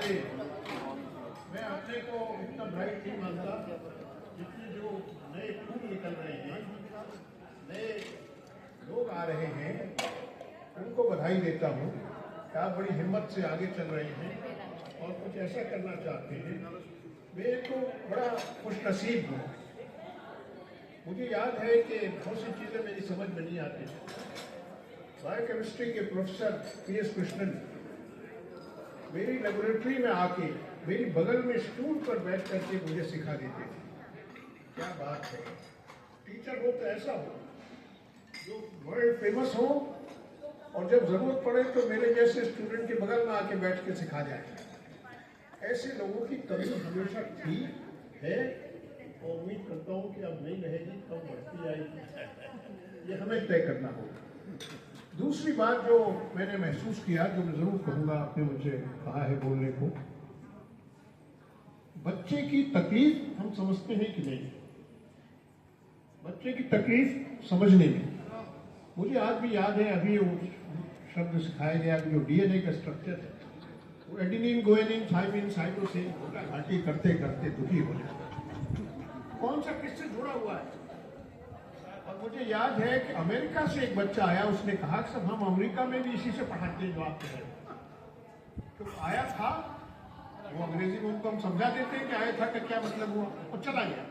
से मैं अपने को इतना ब्राइट नहीं मानता, जितने जो नए फूल निकल रहे हैं, नए लोग आ रहे हैं, उनको बधाई देता हूँ कि आप बड़ी हिम्मत से आगे चल रहे हैं और कुछ ऐसा करना चाहते हैं। मैं तो बड़ा खुशनसीब हूँ। मुझे याद है कि बहुत सी चीज़ें मेरी समझ में नहीं आती। बायोकेमिस्ट्री के प्रोफेसर पी.एस. कृष्णन मेरी लेबोरेटरी में आके मेरी बगल में स्टूल पर बैठ करके मुझे सिखा देते थे। क्या बात है! टीचर हो तो ऐसा हो जो वर्ल्ड फेमस हो, और जब जरूरत पड़े तो मेरे जैसे स्टूडेंट के बगल में आके बैठ के सिखा जाए। ऐसे लोगों की कमी हमेशा थी, है, और उम्मीद करता हूँ कि अब नहीं रहेगी, कब बढ़ती आएगी, ये हमें तय करना होगा। दूसरी बात जो मैंने महसूस किया, जो मैं जरूर कहूँगा, आपने मुझे कहा है बोलने को, बच्चे की तकलीफ हम समझते हैं कि नहीं? बच्चे की तकलीफ समझने में मुझे आज भी याद है, अभी वो शब्द सिखाया गया, जो डीएनए का स्ट्रक्चर है, वो एडेनिन, गुआनिन, थाइमिन, साइटोसिन, घाटी करते करते दुखी हो जाता। कौन सा किससे जुड़ा हुआ है? और मुझे याद है कि अमेरिका से एक बच्चा आया, उसने कहा कि सब हम अमेरिका में भी इसी से पढ़ाते हैं जो आप कह रहे हैं। तो आया था वो, अंग्रेजी में उनको हम समझा देते हैं कि आया था का क्या मतलब हुआ, और चला गया।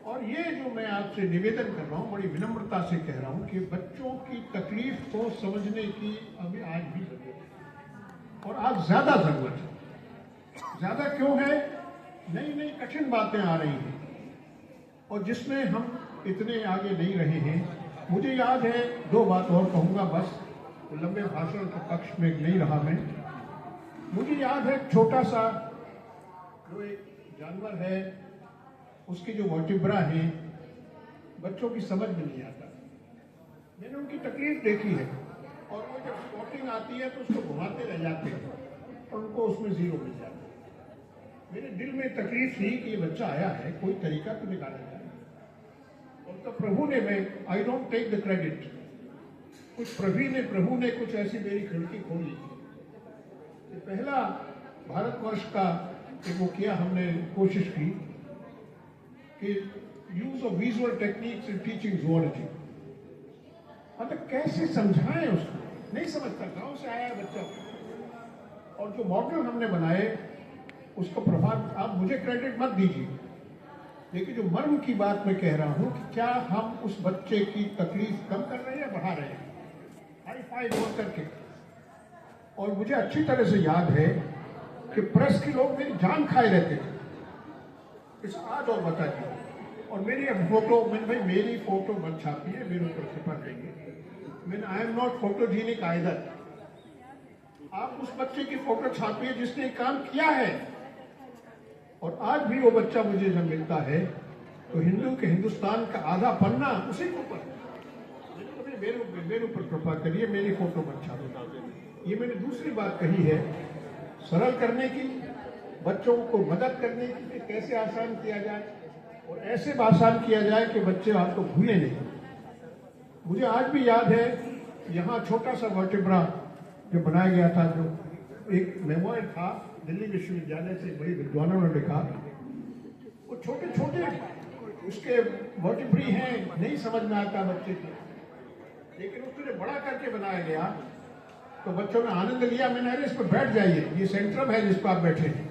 और ये जो मैं आपसे निवेदन कर रहा हूँ, बड़ी विनम्रता से कह रहा हूँ कि बच्चों की तकलीफ को समझने की अभी आज भी जरूरत है, और आज ज्यादा जरूरत है। ज्यादा क्यों है? नई नई कठिन बातें आ रही हैं, और जिसमें हम इतने आगे नहीं रहे हैं। मुझे याद है, दो बात और कहूँगा बस, लंबे भाषण के पक्ष में नहीं रहा मैं। मुझे याद है छोटा सा जो एक जानवर है, उसकी जो वर्टिब्रा है, बच्चों की समझ में नहीं आता। मैंने उनकी तकलीफ देखी है, और वो जब स्पॉटिंग आती है तो उसको घुमाते रह जाते हैं और उनको उसमें जीरो मिल जाता है। मेरे दिल में तकलीफ थी कि ये बच्चा आया है, कोई तरीका तो निकाला जाए। और तो प्रभु ने, मैं I don't take the credit, कुछ प्रभु ने कुछ ऐसी मेरी खिड़की खोली कि पहला भारतवर्ष का एक वो किया, हमने कोशिश की कि use of visual techniques in teaching zoology. मतलब कैसे समझाएं उसको, नहीं समझता, गांव से आया बच्चा। और जो मॉडल हमने बनाए उसका प्रभाव, आप मुझे क्रेडिट मत दीजिए, लेकिन जो मर्म की बात मैं कह रहा हूं कि क्या हम उस बच्चे की तकलीफ कम कर रहे हैं या बढ़ा रहे हैं, हाई फाई बोल करके। और मुझे अच्छी तरह से याद है कि प्रेस के लोग मेरी जान खाए रहते थे, इस आज और बता दिया। और मेरी फोटो, मैंने भाई मेरी फोटो मत छापिए, मेरे ऊपर छिपा देंगे। मैंने, I am not photogenic either. आप उस बच्चे की फोटो छापिए जिसने काम किया है। और आज भी वो बच्चा मुझे जब मिलता है तो हिंदू के हिंदुस्तान का आधा पन्ना उसी के ऊपर। मेरे ऊपर कृपा करिए, मेरी फोटो मत छापिए। ये मैंने दूसरी बात कही है, सरल करने की, बच्चों को मदद करने की कि कैसे आसान किया जाए, और ऐसे आसान किया जाए कि बच्चे आपको भूले नहीं। मुझे आज भी याद है, यहाँ छोटा सा वर्टिब्रा जो बनाया गया था, जो एक मेमोयर था, दिल्ली विश्वविद्यालय से बड़ी विद्वानों ने लिखा, वो छोटे छोटे उसके वर्टिब्री हैं, नहीं समझ में आता बच्चे के, लेकिन उसने बड़ा करके बनाया गया तो बच्चों ने आनंद लिया। मैंने, अरे इस पर बैठ जाइए, ये सेंट्रम है जिस पर आप बैठे हैं।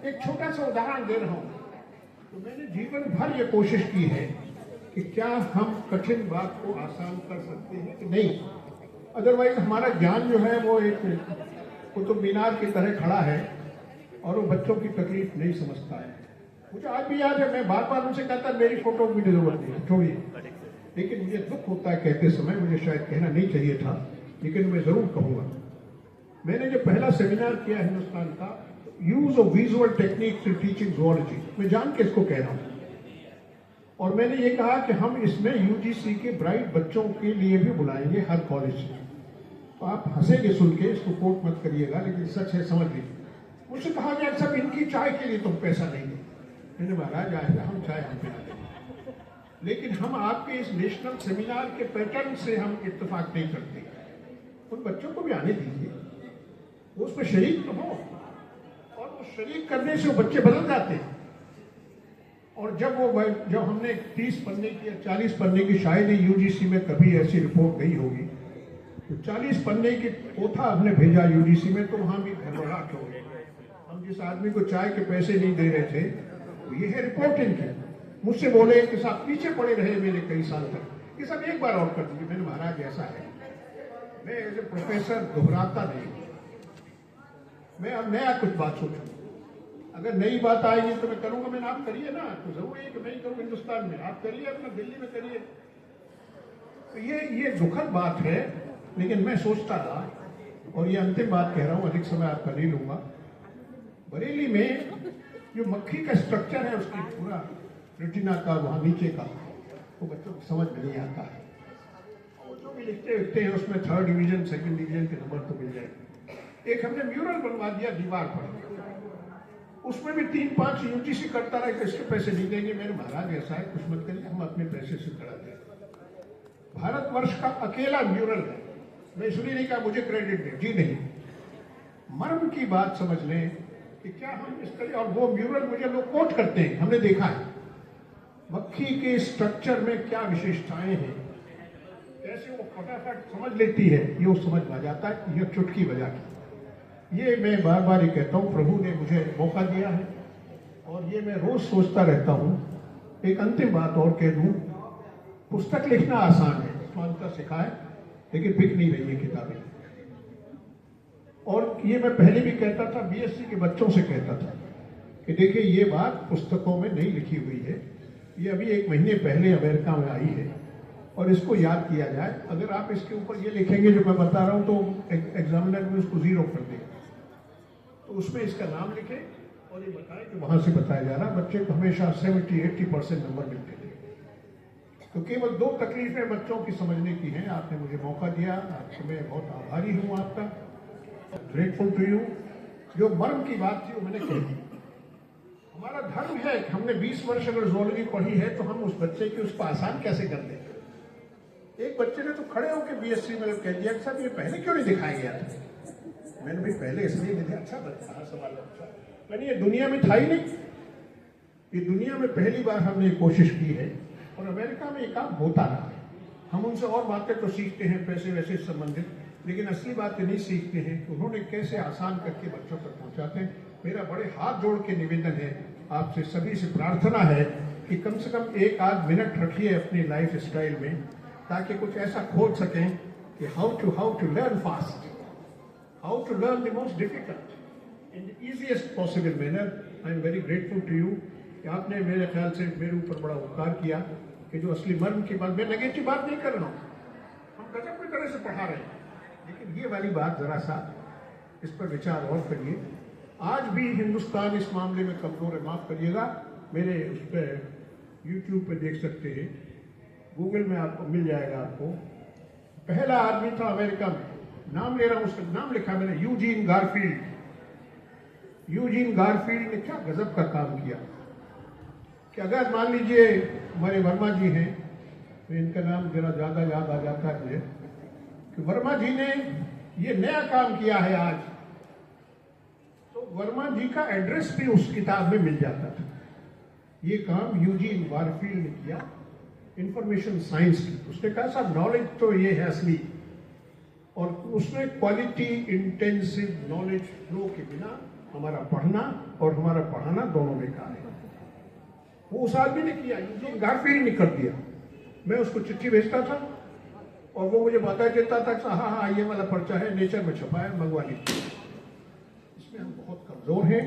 एक छोटा सा उदाहरण दे रहा हूं। तो मैंने जीवन भर ये कोशिश की है कि क्या हम कठिन बात को आसान कर सकते हैं कि नहीं। अदरवाइज हमारा ज्ञान जो है वो एक कुतुब मीनार की तरह खड़ा है और वो बच्चों की तकलीफ नहीं समझता है। मुझे आज भी याद है, मैं बार बार उनसे कहता मेरी फोटो की जरूरत नहीं, छोड़िए। लेकिन मुझे दुख होता है कहते समय, मुझे शायद कहना नहीं चाहिए था, लेकिन मैं जरूर कहूंगा। मैंने जो पहला सेमिनार किया हिंदुस्तान का, use of visual techniques in teaching zoology, मैं जान के इसको कह रहा हूं। और मैंने ये कहा कि हम इसमें यूजीसी के ब्राइट बच्चों के लिए भी बुलाएंगे हर कॉलेज से। तो आप हंसेंगे सुन के, इसको कोट मत करिएगा, लेकिन सच है, समझ लीजिए। मुझसे कहा गया सब इनकी चाय के लिए तुम पैसा नहीं दे। मैंने महाराज आएगा, हम चाय हम पिला देंगे, लेकिन हम आपके इस नेशनल सेमिनार के पैटर्न से हम इत्तेफाक नहीं करते। उन बच्चों को भी आने दीजिए। वो उसमें शरीक तो हो, और वो शरीक करने से वो बच्चे बदल जाते हैं। और जब हमने 30 पन्ने की या 40 पन्ने की, शायद ही यूजीसी में कभी ऐसी रिपोर्ट गई होगी, तो 40 पन्ने की पोथा हमने भेजा यूजीसी में, तो वहां भी घबराहट हो गई। हम जिस आदमी को चाय के पैसे नहीं दे रहे थे, तो ये है रिपोर्ट इनकी। मुझसे बोले कि साहब पीछे पड़े रहे मेरे कई साल तक, कि सब एक बार और कर दीजिए। मैंने महाराज ऐसा है, मैं एज ए प्रोफेसर दोहराता नहीं, मैं अब नया कुछ बात सोचूं। अगर नई बात आएगी तो मैं करूंगा। मैंने आप करिए ना, तो जरूर है कि मैं ही करूँ हिंदुस्तान में, आप करिए अपना दिल्ली में करिए। तो ये दुखद बात है, लेकिन मैं सोचता था, और ये अंतिम बात कह रहा हूं, अधिक समय आपका नहीं लूंगा। बरेली में जो मक्खी का स्ट्रक्चर है, उसकी पूरा रेटिना का वहां नीचे का, वो बच्चों को समझ में नहीं आता है। और जो भी लिखते हैं उसमें 3rd डिवीजन 2nd डिवीजन के नंबर तो मिल जाए। एक हमने म्यूरल बनवा दिया दीवार पर, उसमें भी 3-5 यूजीसी करता रहा कि इसके पैसे नहीं देंगे। मेरे महाराज ऐसा है, कुछ मत करिए, हम अपने पैसे से करा दें। भारतवर्ष का अकेला म्यूरल है। मैं इसलिए नहीं कहा मुझे क्रेडिट दे, जी नहीं, मर्म की बात समझ लें कि क्या हम इस तरह। और वो म्यूरल मुझे लोग कोट करते हैं, हमने देखा है मक्खी के स्ट्रक्चर में क्या विशेषताएं हैं, कैसे वो फटाफट समझ लेती है, ये वो समझ में आ जाता है, यह चुटकी बजा के। ये मैं बार बार ही कहता हूँ, प्रभु ने मुझे मौका दिया है, और ये मैं रोज सोचता रहता हूँ। एक अंतिम बात और कह दूं, पुस्तक लिखना आसान है, स्वांतः सिखाए, लेकिन बिक नहीं रही है किताबें। और ये मैं पहले भी कहता था, बीएससी के बच्चों से कहता था कि देखिए ये बात पुस्तकों में नहीं लिखी हुई है, ये अभी 1 महीने पहले अमेरिका में आई है, और इसको याद किया जाए। अगर आप इसके ऊपर ये लिखेंगे जो मैं बता रहा हूं, तो एग्जामिनर में उसको 0 कर देगा। तो उसमें इसका नाम लिखें और ये बताएं कि वहां से बताया जा रहा। बच्चे को हमेशा 70-80% नंबर मिलते थे। तो केवल 2 तकलीफें बच्चों की समझने की हैं। आपने मुझे मौका दिया, आपसे मैं बहुत आभारी हूं, आपका ग्रेटफुल टू यू। जो मर्म की बात थी वो मैंने कह दी। हमारा धर्म है कि हमने 20 वर्ष अगर जूलॉजी पढ़ी है, तो हम उस बच्चे की उसको आसान कैसे कर दें। एक बच्चे ने तो खड़े होकर बीएससी में कह दिया, साहब ये पहले क्यों नहीं दिखाया गया था। मैंने भी पहले इसलिए नहीं दिया, अच्छा बच्चा सवाल अच्छा, मैंने ये दुनिया में था ही नहीं। ये दुनिया में पहली बार हमने कोशिश की है, और अमेरिका में ये काम होता रहा है। हम उनसे और बातें तो सीखते हैं, पैसे वैसे संबंधित, लेकिन असली बातें नहीं सीखते हैं कि उन्होंने कैसे आसान करके बच्चों तक पहुंचाते हैं। मेरा बड़े हाथ जोड़ के निवेदन है, आपसे सभी से प्रार्थना है कि कम से कम 1 आध मिनट रखिए अपनी लाइफ स्टाइल में, ताकि कुछ ऐसा खोज सकें कि how to learn fast, how to learn the most difficult in the easiest possible manner. I am very grateful to you कि आपने मेरे ख्याल से मेरे ऊपर बड़ा उपकार किया कि जो असली मर्म की बात, मैं नेगेटिव बात नहीं कर रहा हूँ, हम गजब की तरह से पढ़ा रहे हैं, लेकिन ये वाली बात जरा सा इस पर विचार और करिए। आज भी हिंदुस्तान इस मामले में कमजोर है, माफ करिएगा। मेरे उस पर यूट्यूब पे देख सकते हैं, गूगल में आपको मिल जाएगा। आपको पहला आदमी था अमेरिका में, नाम ले रहा हूं, उसका नाम लिखा मैंने, यूजीन गारफील्ड। यूजीन गारफील्ड ने क्या गजब का काम किया कि अगर मान लीजिए हमारे वर्मा जी हैं, तो इनका नाम जरा ज्यादा याद आ जाता है मुझे, कि वर्मा जी ने ये नया काम किया है आज, तो वर्मा जी का एड्रेस भी उस किताब में मिल जाता था। ये काम यूजीन गारफील्ड ने किया, इंफॉर्मेशन साइंस की। उसने कहा साहब नॉलेज तो ये है असली, और उसमें क्वालिटी इंटेंसिव नॉलेज फ्लो के बिना हमारा पढ़ना और हमारा पढ़ाना दोनों बेकार है। वो उस आदमी ने किया, यूजीन गारफील्ड ने कर दिया। मैं उसको चिट्ठी भेजता था और वो मुझे बता देता था कि हाँ ये वाला पर्चा है, नेचर में छपा है, मंगवा लीजिए। इसमें हम बहुत कमजोर हैं,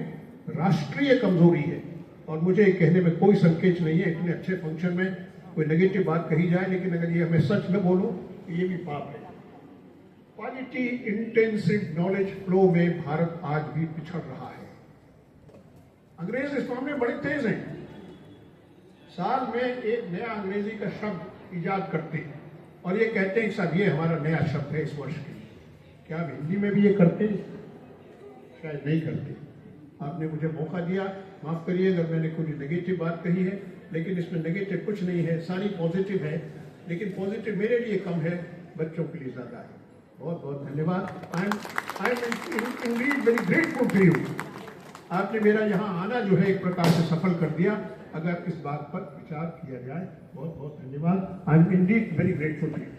राष्ट्रीय कमजोरी है, और मुझे कहने में कोई संकेत नहीं है इतने अच्छे फंक्शन में कोई नेगेटिव बात कही जाए, लेकिन अगर ये मैं सच न बोलूं तो ये भी पाप है। क्वालिटी इंटेंसिव नॉलेज फ्लो में भारत आज भी पिछड़ रहा है। अंग्रेज इस मामले में बड़े तेज हैं, साल में एक नया अंग्रेजी का शब्द इजाद करते हैं और ये कहते हैं कि साहब ये हमारा नया शब्द है इस वर्ष के लिए। क्या आप हिंदी में भी ये करते हैं? शायद नहीं करते। आपने मुझे मौका दिया, माफ करिए अगर मैंने कोई नेगेटिव बात कही है, लेकिन इसमें नेगेटिव कुछ नहीं है, सारी पॉजिटिव है, लेकिन पॉजिटिव मेरे लिए कम है, बच्चों के लिए ज्यादा है। बहुत बहुत धन्यवाद। I am indeed very grateful to you. आपने मेरा यहाँ आना जो है एक प्रकार से सफल कर दिया, अगर इस बात पर विचार किया जाए। बहुत बहुत धन्यवाद। I am indeed very grateful to you.